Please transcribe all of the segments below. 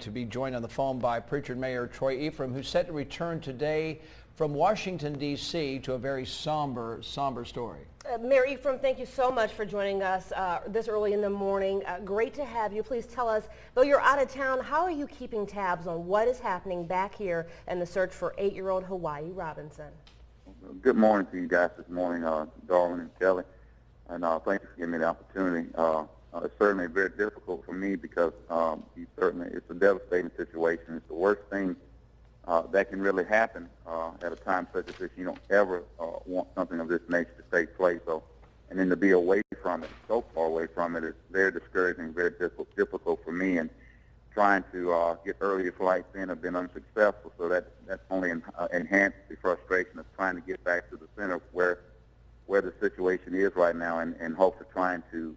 to be joined on the phone by Prichard Mayor Troy Ephriam, who's set to return today from Washington, D.C. to a very somber story. Mayor Ephriam, thank you so much for joining us this early in the morning. Great to have you. Please tell us, though you're out of town, how are you keeping tabs on what is happening back here in the search for 8-year-old Hiawayi Robinson? Good morning to you guys this morning, Darwin and Kelly, and thanks for giving me the opportunity. It's certainly very difficult for me because it's a devastating situation. It's the worst thing that can really happen at a time such as this. You don't ever want something of this nature to take place. And then to be away from it, so far away from it, is very discouraging, very difficult for me. And trying to get earlier flights in have been unsuccessful. So that's only enhanced the frustration of trying to get back to the center where the situation is right now, and hopes of trying to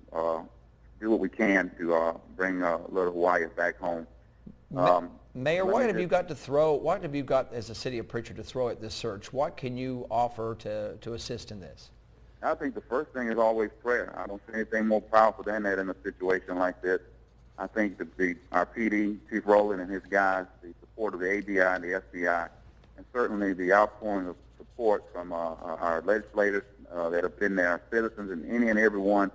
do what we can to bring little Hiawayi back home. Mayor, what have you got as a city of Prichard to throw at this search? What can you offer to assist in this? I think the first thing is always prayer. I don't see anything more powerful than that in a situation like this. I think our PD, Chief Rowland and his guys, the support of the ABI and the FBI, and certainly the outpouring of support from our legislators that have been there, our citizens, and any and everyone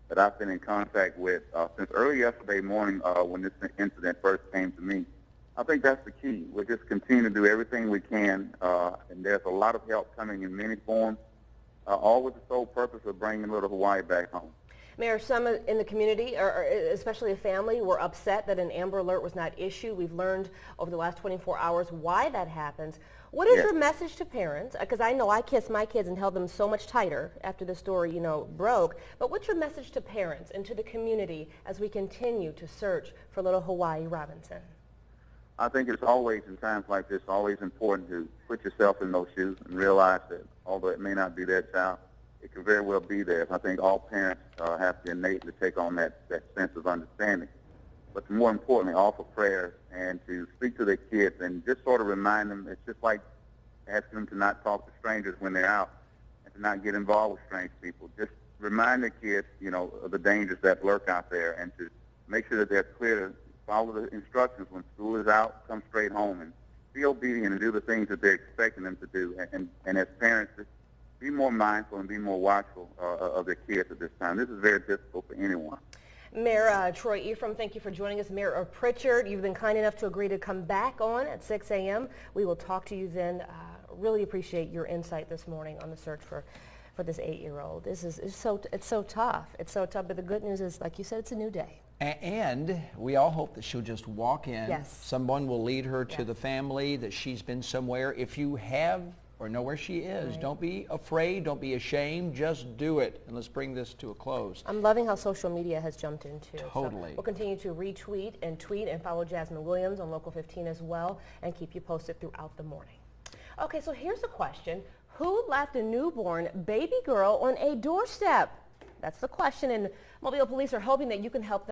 that I've been in contact with since early yesterday morning when this incident first came to me. I think that's the key. We'll just continue to do everything we can, and there's a lot of help coming in many forms, all with the sole purpose of bringing little Hiawayi back home. Mayor, some in the community, or especially a family, were upset that an Amber Alert was not issued. We've learned over the last 24 hours why that happens. What is your message to parents? Because I know I kissed my kids and held them so much tighter after the story, broke. But what's your message to parents and to the community as we continue to search for little Hiawayi Robinson? I think it's always, in times like this, always important to put yourself in those shoes and realize that although it may not be their child, it could very well be theirs. I think all parents have to innately take on that sense of understanding. But more importantly, offer prayers and to speak to their kids and just sort of remind them. It's just like asking them to not talk to strangers when they're out and to not get involved with strange people. Just remind the kids, of the dangers that lurk out there, and to make sure that they're clear to follow the instructions when school is out, come straight home, and be obedient and do the things that they're expecting them to do. And as parents, just be more mindful and be more watchful of their kids at this time. This is very difficult for anyone. Mayor Troy Ephriam, thank you for joining us. Mayor of Prichard, you've been kind enough to agree to come back on at 6 a.m. We will talk to you then. Really appreciate your insight this morning on the search for this 8-year-old. It's so tough. It's so tough, but the good news is, like you said, it's a new day. And we all hope that she'll just walk in. Yes. Someone will lead her to the family, that she's been somewhere. If you have or know where she is, don't be afraid, don't be ashamed, just do it. And let's bring this to a close. I'm loving how social media has jumped into. Totally. So we'll continue to retweet and tweet and follow Jasmine Williams on Local 15 as well, and keep you posted throughout the morning. Okay, so here's a question. Who left a newborn baby girl on a doorstep? That's the question, and Mobile police are hoping that you can help them.